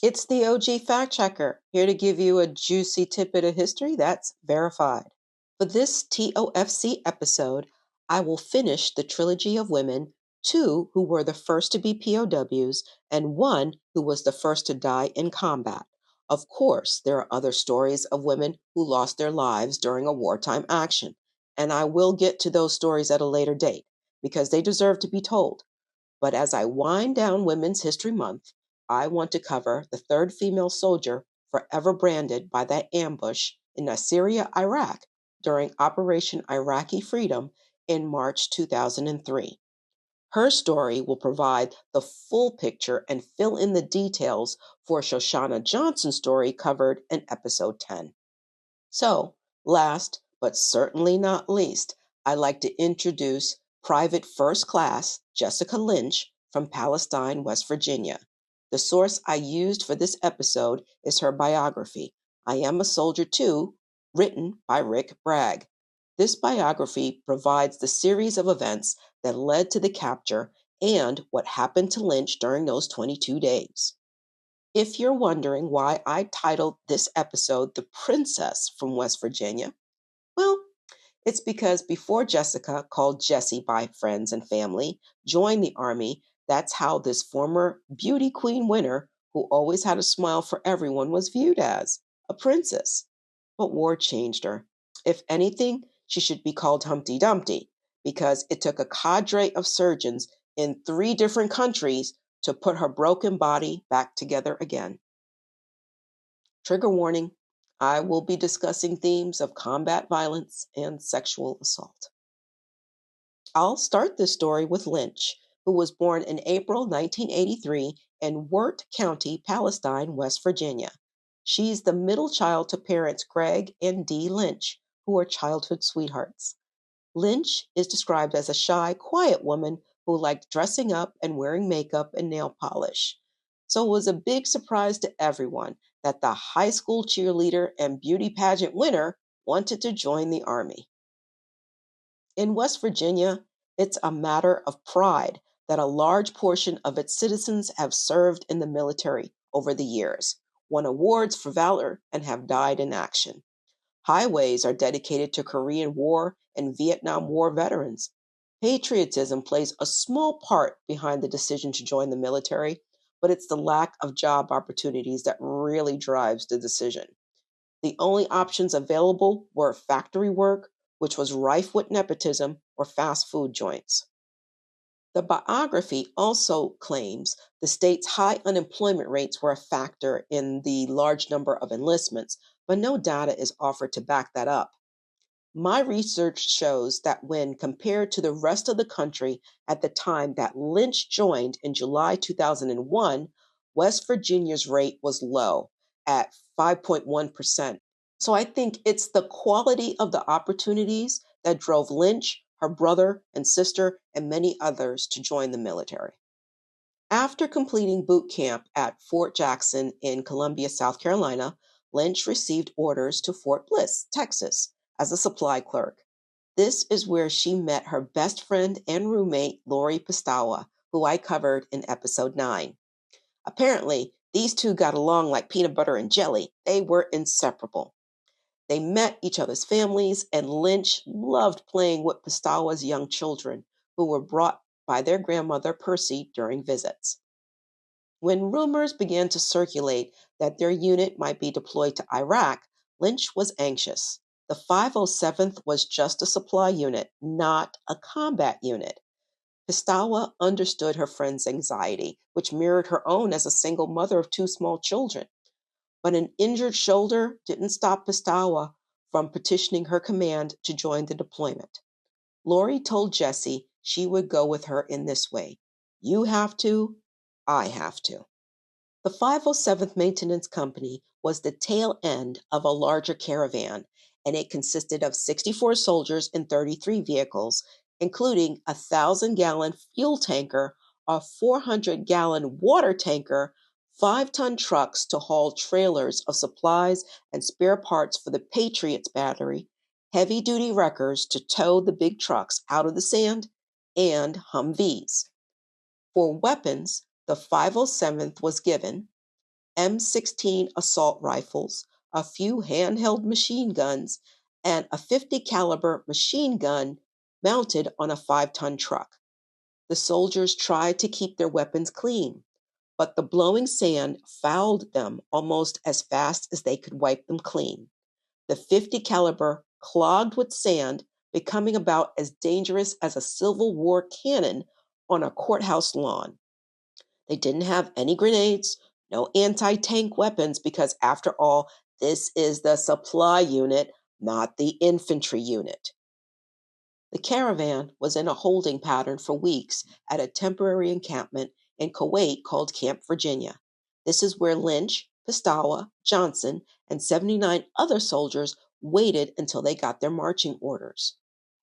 It's the OG fact checker, here to give you a juicy tidbit of history that's verified. For this TOFC episode, I will finish the trilogy of women, two who were the first to be POWs, and one who was the first to die in combat. Of course, there are other stories of women who lost their lives during a wartime action, and I will get to those stories at a later date because they deserve to be told. But as I wind down Women's History Month, I want to cover the third female soldier forever branded by that ambush in Syria, Iraq during Operation Iraqi Freedom in March 2003. Her story will provide the full picture and fill in the details for Shoshana Johnson's story covered in episode 10. So, last but certainly not least, I'd like to introduce Private First Class Jessica Lynch from Palestine, West Virginia. The source I used for this episode is her biography, I Am a Soldier Too, written by Rick Bragg. This biography provides the series of events that led to the capture and what happened to Lynch during those 22 days. If you're wondering why I titled this episode The Princess from West Virginia, well, it's because before Jessica, called Jessie by friends and family, joined the Army, that's how this former beauty queen winner, who always had a smile for everyone, was viewed as a princess. But war changed her. If anything, she should be called Humpty Dumpty, because it took a cadre of surgeons in 3 different countries to put her broken body back together again. Trigger warning, I will be discussing themes of combat violence and sexual assault. I'll start this story with Lynch, who was born in April 1983 in Wirt County, Palestine, West Virginia. She's the middle child to parents Greg and Dee Lynch, who are childhood sweethearts. Lynch is described as a shy, quiet woman who liked dressing up and wearing makeup and nail polish. So it was a big surprise to everyone that the high school cheerleader and beauty pageant winner wanted to join the Army. In West Virginia, it's a matter of pride that a large portion of its citizens have served in the military over the years, won awards for valor, and have died in action. Highways are dedicated to Korean War and Vietnam War veterans. Patriotism plays a small part behind the decision to join the military, but it's the lack of job opportunities that really drives the decision. The only options available were factory work, which was rife with nepotism, or fast food joints. The biography also claims the state's high unemployment rates were a factor in the large number of enlistments, but no data is offered to back that up. My research shows that when compared to the rest of the country at the time that Lynch joined in July 2001, West Virginia's rate was low at 5.1%. So I think it's the quality of the opportunities that drove Lynch, her brother and sister, and many others to join the military. After completing boot camp at Fort Jackson in Columbia, South Carolina, Lynch received orders to Fort Bliss, Texas, as a supply clerk. This is where she met her best friend and roommate, Lori Piestawa, who I covered in episode 9. Apparently, these two got along like peanut butter and jelly. They were inseparable. They met each other's families, and Lynch loved playing with Piestawa's young children, who were brought by their grandmother Percy during visits. When rumors began to circulate that their unit might be deployed to Iraq, Lynch was anxious. The 507th was just a supply unit, not a combat unit. Piestawa understood her friend's anxiety, which mirrored her own as a single mother of 2 small children. But an injured shoulder didn't stop Piestawa from petitioning her command to join the deployment. Lori told Jessie she would go with her in this way: you have to, I have to. The 507th Maintenance Company was the tail end of a larger caravan, and it consisted of 64 soldiers in 33 vehicles, including a 1,000-gallon fuel tanker, a 400-gallon water tanker, 5-ton trucks to haul trailers of supplies and spare parts for the Patriots battery, heavy-duty wreckers to tow the big trucks out of the sand, and Humvees. For weapons, the 507th was given M16 assault rifles, a few handheld machine guns, and a 50 caliber machine gun mounted on a 5-ton truck. The soldiers tried to keep their weapons clean, but the blowing sand fouled them almost as fast as they could wipe them clean. The 50 caliber clogged with sand, becoming about as dangerous as a Civil War cannon on a courthouse lawn. They didn't have any grenades, no anti-tank weapons, because after all, this is the supply unit, not the infantry unit. The caravan was in a holding pattern for weeks at a temporary encampment in Kuwait called Camp Virginia. This is where Lynch, Piestawa, Johnson, and 79 other soldiers waited until they got their marching orders.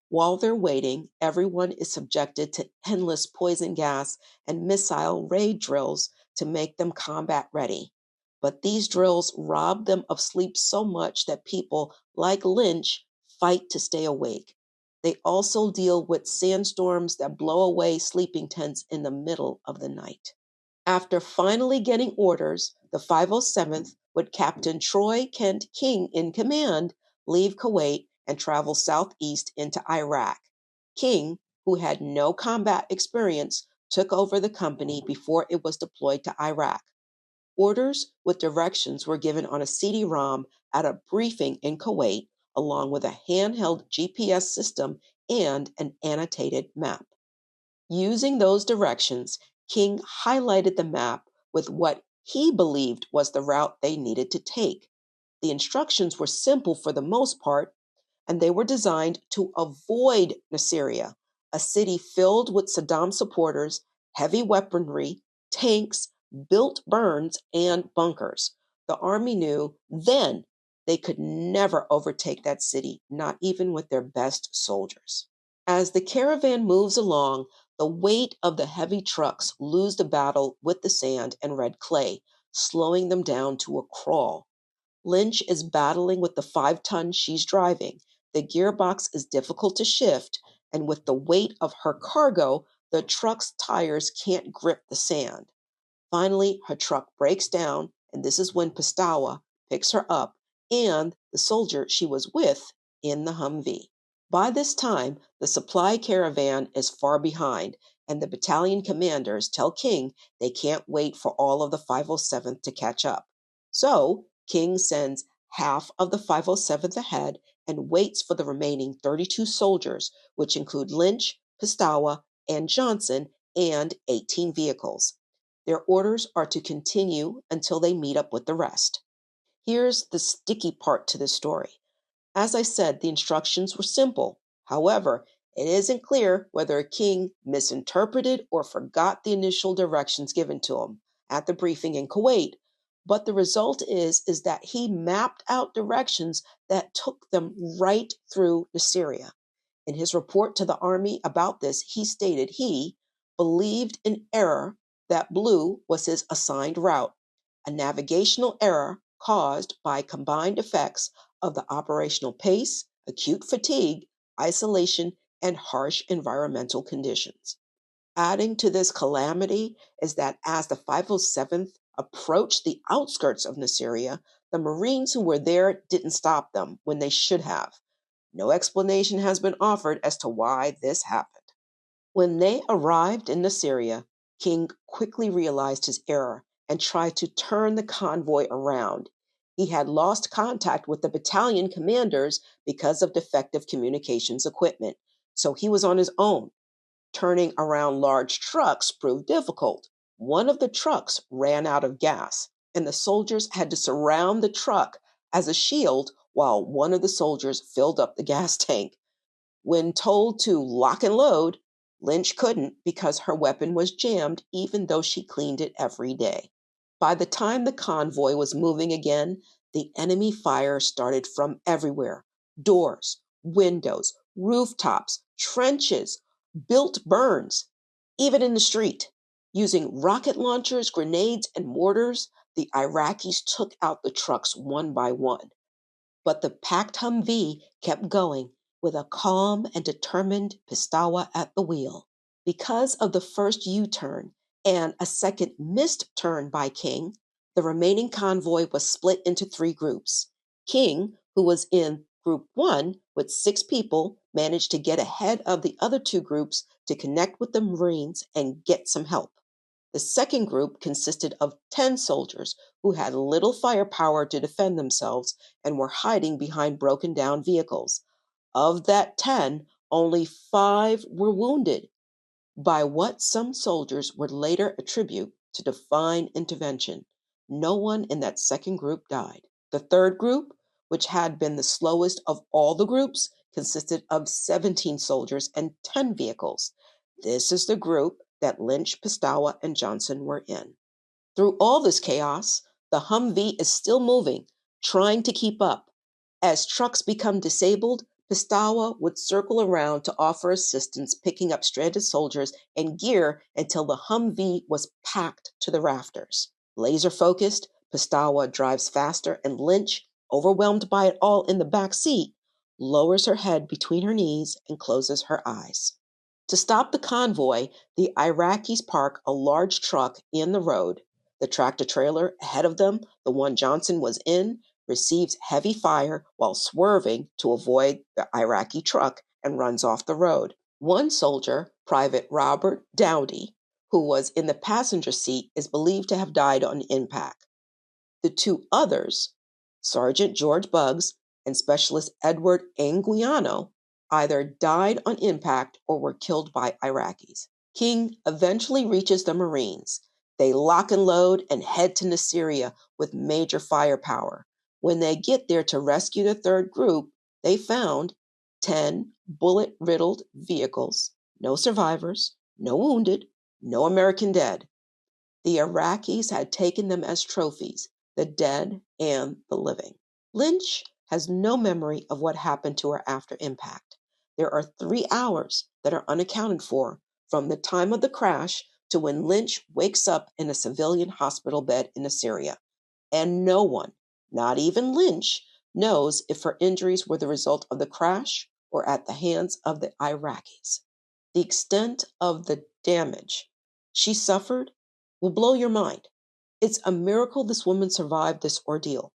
While they're waiting, everyone is subjected to endless poison gas and missile raid drills to make them combat ready. But these drills rob them of sleep so much that people, like Lynch, fight to stay awake. They also deal with sandstorms that blow away sleeping tents in the middle of the night. After finally getting orders, the 507th, with Captain Troy Kent King in command, leave Kuwait and travel southeast into Iraq. King, who had no combat experience, took over the company before it was deployed to Iraq. Orders with directions were given on a CD-ROM at a briefing in Kuwait, along with a handheld GPS system and an annotated map. Using those directions, King highlighted the map with what he believed was the route they needed to take. The instructions were simple for the most part, and they were designed to avoid Nasiriyah, a city filled with Saddam supporters, heavy weaponry, tanks, built burns, and bunkers. The army knew then they could never overtake that city, not even with their best soldiers. As the caravan moves along, the weight of the heavy trucks lose the battle with the sand and red clay, slowing them down to a crawl. Lynch is battling with the 5-ton she's driving. The gearbox is difficult to shift, and with the weight of her cargo, the truck's tires can't grip the sand. Finally, her truck breaks down, and this is when Piestawa picks her up and the soldier she was with in the Humvee. By this time, the supply caravan is far behind, and the battalion commanders tell King they can't wait for all of the 507th to catch up. So, King sends half of the 507th ahead and waits for the remaining 32 soldiers, which include Lynch, Piestawa, and Johnson, and 18 vehicles. Their orders are to continue until they meet up with the rest. Here's the sticky part to the story. As I said, the instructions were simple. However, it isn't clear whether King misinterpreted or forgot the initial directions given to him at the briefing in Kuwait. But the result is that he mapped out directions that took them right through Syria. In his report to the army about this, he stated he believed in error that blue was his assigned route, a navigational error caused by combined effects of the operational pace, acute fatigue, isolation, and harsh environmental conditions. Adding to this calamity is that as the 507th approached the outskirts of Nasiriyah, the Marines who were there didn't stop them when they should have. No explanation has been offered as to why this happened. When they arrived in Nasiriyah, King quickly realized his error and tried to turn the convoy around. He had lost contact with the battalion commanders because of defective communications equipment, so he was on his own. Turning around large trucks proved difficult. One of the trucks ran out of gas, and the soldiers had to surround the truck as a shield while one of the soldiers filled up the gas tank. When told to lock and load, Lynch couldn't because her weapon was jammed even though she cleaned it every day. By the time the convoy was moving again, the enemy fire started from everywhere: doors, windows, rooftops, trenches, built burns, even in the street. Using rocket launchers, grenades, and mortars, the Iraqis took out the trucks one by one. But the packed Humvee kept going with a calm and determined Piestawa at the wheel. Because of the first U-turn and a second missed turn by King, The remaining convoy was split into 3 groups. King, who was in Group 1 with 6 people, managed to get ahead of the other 2 groups to connect with the Marines and get some help. The second group consisted of 10 soldiers who had little firepower to defend themselves and were hiding behind broken down vehicles. Of that 10, only 5 were wounded, by what some soldiers would later attribute to divine intervention. No one in that second group died. The third group, which had been the slowest of all the groups, consisted of 17 soldiers and 10 vehicles. This is the group that Lynch, Piestawa, and Johnson were in. Through all this chaos, the Humvee is still moving, trying to keep up. As trucks become disabled, Piestawa would circle around to offer assistance picking up stranded soldiers and gear until the Humvee was packed to the rafters. Laser focused, Piestawa drives faster, and Lynch, overwhelmed by it all in the back seat, lowers her head between her knees and closes her eyes. To stop the convoy, the Iraqis park a large truck in the road. The tractor trailer ahead of them, the one Johnson was in, receives heavy fire while swerving to avoid the Iraqi truck and runs off the road. One soldier, Private Robert Dowdy, who was in the passenger seat, is believed to have died on impact. The 2 others, Sergeant George Buggs and Specialist Edward Anguiano, either died on impact or were killed by Iraqis. King eventually reaches the Marines. They lock and load and head to Nasiriyah with major firepower. When they get there to rescue the third group, they found 10 bullet-riddled vehicles, no survivors, no wounded, no American dead. The Iraqis had taken them as trophies, the dead and the living. Lynch has no memory of what happened to her after impact. There are 3 hours that are unaccounted for, from the time of the crash to when Lynch wakes up in a civilian hospital bed in Assyria. And no one, not even Lynch, knows if her injuries were the result of the crash or at the hands of the Iraqis. The extent of the damage she suffered will blow your mind. It's a miracle this woman survived this ordeal.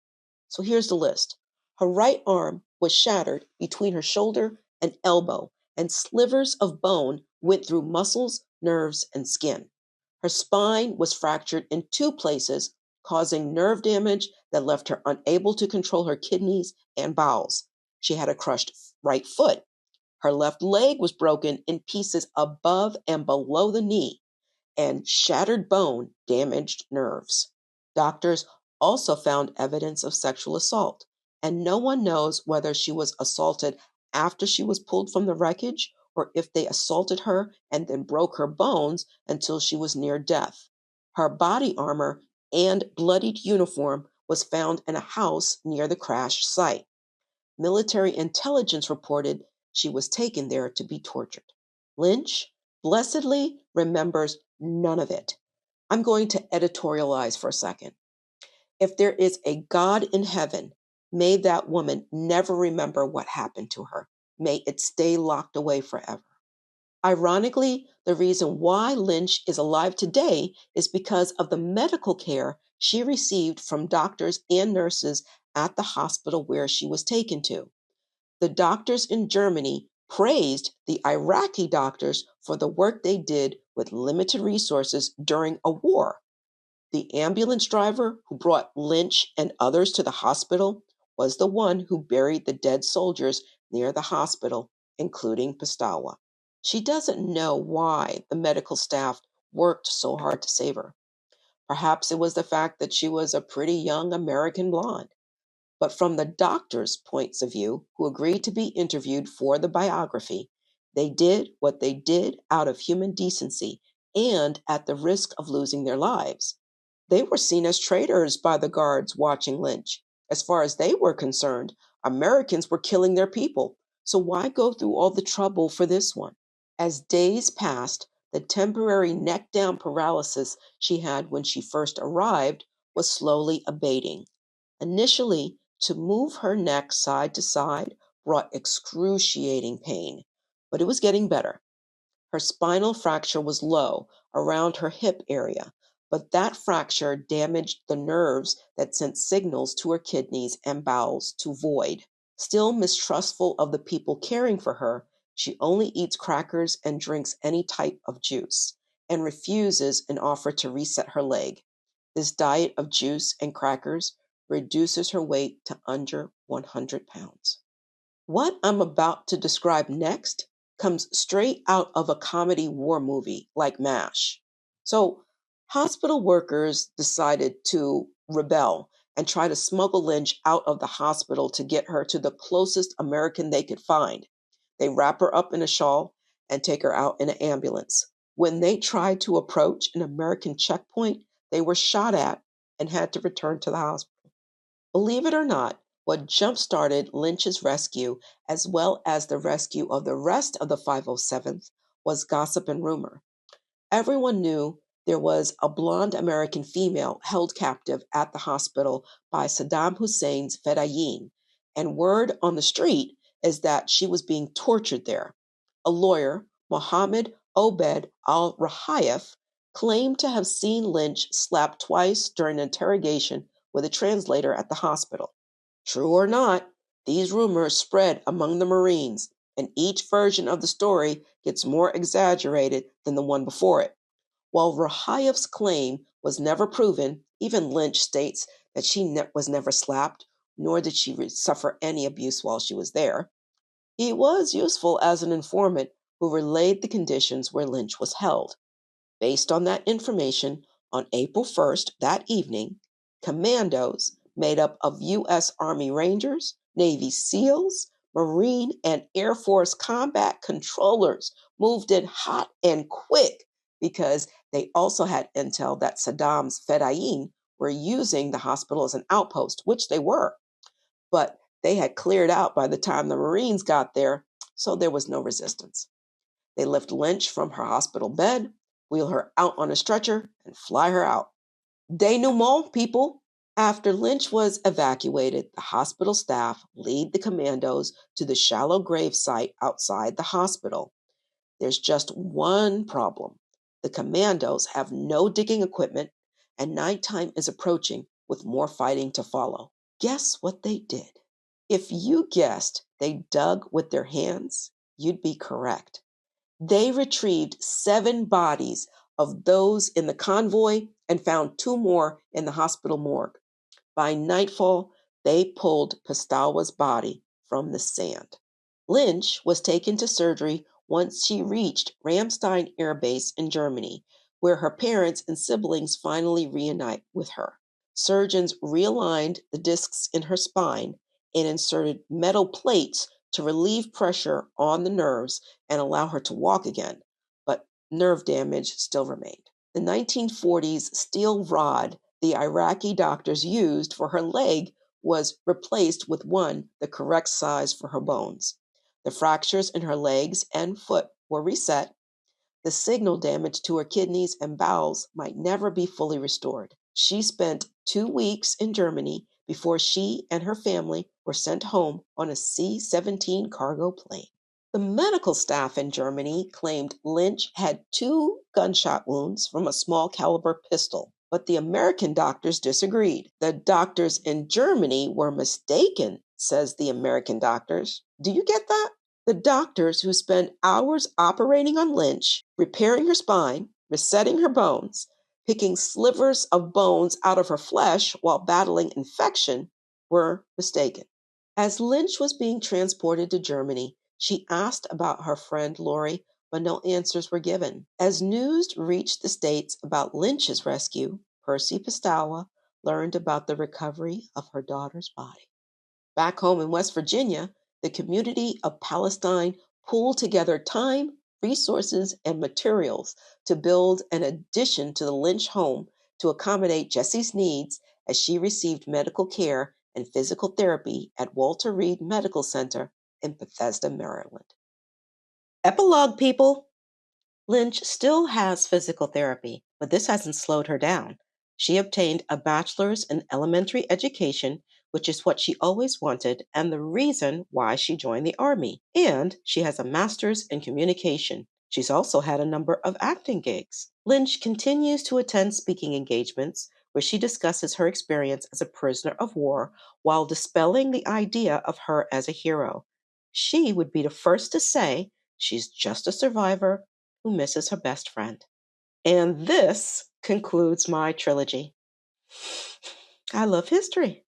So here's the list. Her right arm was shattered between her shoulder and elbow, and slivers of bone went through muscles, nerves, and skin. Her spine was fractured in 2 places, causing nerve damage that left her unable to control her kidneys and bowels. She had a crushed right foot. Her left leg was broken in pieces above and below the knee, and shattered bone damaged nerves. Doctors also found evidence of sexual assault, and no one knows whether she was assaulted after she was pulled from the wreckage or if they assaulted her and then broke her bones until she was near death. Her body armor and bloodied uniform was found in a house near the crash site. Military intelligence reported she was taken there to be tortured. Lynch blessedly remembers none of it. I'm going to editorialize for a second. If there is a God in heaven, may that woman never remember what happened to her. May it stay locked away forever. Ironically, the reason why Lynch is alive today is because of the medical care she received from doctors and nurses at the hospital where she was taken to. The doctors in Germany praised the Iraqi doctors for the work they did with limited resources during a war. The ambulance driver who brought Lynch and others to the hospital was the one who buried the dead soldiers near the hospital, including Piestawa. She doesn't know why the medical staff worked so hard to save her. Perhaps it was the fact that she was a pretty young American blonde. But from the doctors' points of view, who agreed to be interviewed for the biography, they did what they did out of human decency and at the risk of losing their lives. They were seen as traitors by the guards watching Lynch. As far as they were concerned, Americans were killing their people. So why go through all the trouble for this one? As days passed, the temporary neck down paralysis she had when she first arrived was slowly abating. Initially, to move her neck side to side brought excruciating pain, but it was getting better. Her spinal fracture was low, around her hip area, but that fracture damaged the nerves that sent signals to her kidneys and bowels to void. Still mistrustful of the people caring for her, she only eats crackers and drinks any type of juice, and refuses an offer to reset her leg. This diet of juice and crackers reduces her weight to under 100 pounds. What I'm about to describe next comes straight out of a comedy war movie like MASH. So, hospital workers decided to rebel and try to smuggle Lynch out of the hospital to get her to the closest American they could find. They wrap her up in a shawl and take her out in an ambulance. When they tried to approach an American checkpoint, they were shot at and had to return to the hospital. Believe it or not, what jump started Lynch's rescue, as well as the rescue of the rest of the 507th, was gossip and rumor. Everyone knew there was a blonde American female held captive at the hospital by Saddam Hussein's Fedayeen, and word on the street is that she was being tortured there. A lawyer, Mohammed Obed al-Rahayef, claimed to have seen Lynch slapped twice during an interrogation with a translator at the hospital. True or not, these rumors spread among the Marines, and each version of the story gets more exaggerated than the one before it. While Rahayev's claim was never proven, even Lynch states that she was never slapped, nor did she suffer any abuse while she was there. He was useful as an informant who relayed the conditions where Lynch was held. Based on that information, on April 1st, that evening, commandos made up of U.S. Army Rangers, Navy SEALs, Marine, and Air Force combat controllers moved in hot and quick because they also had intel that Saddam's Fedayeen were using the hospital as an outpost, which they were. But they had cleared out by the time the Marines got there, so there was no resistance. They lift Lynch from her hospital bed, wheel her out on a stretcher, and fly her out. Denouement, people. After Lynch was evacuated, the hospital staff lead the commandos to the shallow grave site outside the hospital. There's just one problem. The commandos have no digging equipment, and nighttime is approaching with more fighting to follow. Guess what they did? If you guessed they dug with their hands, you'd be correct. They retrieved 7 bodies of those in the convoy and found 2 more in the hospital morgue. By nightfall, they pulled Piestawa's body from the sand. Lynch was taken to surgery once she reached Ramstein Air Base in Germany, where her parents and siblings finally reunite with her. Surgeons realigned the discs in her spine and inserted metal plates to relieve pressure on the nerves and allow her to walk again, but nerve damage still remained. The 1940s steel rod the Iraqi doctors used for her leg was replaced with one the correct size for her bones. The fractures in her legs and foot were reset. The signal damage to her kidneys and bowels might never be fully restored. She spent 2 weeks in Germany before she and her family were sent home on a C-17 cargo plane. The medical staff in Germany claimed Lynch had 2 gunshot wounds from a small caliber pistol, but the American doctors disagreed. The doctors in Germany were mistaken, says the American doctors. Do you get that? The doctors who spent hours operating on Lynch, repairing her spine, resetting her bones, picking slivers of bones out of her flesh while battling infection, were mistaken. As Lynch was being transported to Germany, she asked about her friend Lori, but no answers were given. As news reached the States about Lynch's rescue, Percy Piestawa learned about the recovery of her daughter's body. Back home in West Virginia, the community of Palestine pooled together time, resources, and materials to build an addition to the Lynch home to accommodate Jessie's needs as she received medical care and physical therapy at Walter Reed Medical Center in Bethesda, Maryland. Epilogue, people. Lynch still has physical therapy, but this hasn't slowed her down. She obtained a bachelor's in elementary education, which is what she always wanted and the reason why she joined the Army. And she has a master's in communication. She's also had a number of acting gigs. Lynch continues to attend speaking engagements where she discusses her experience as a prisoner of war while dispelling the idea of her as a hero. She would be the first to say she's just a survivor who misses her best friend. And this concludes my trilogy. I love history.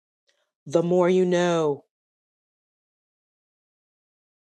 The more you know.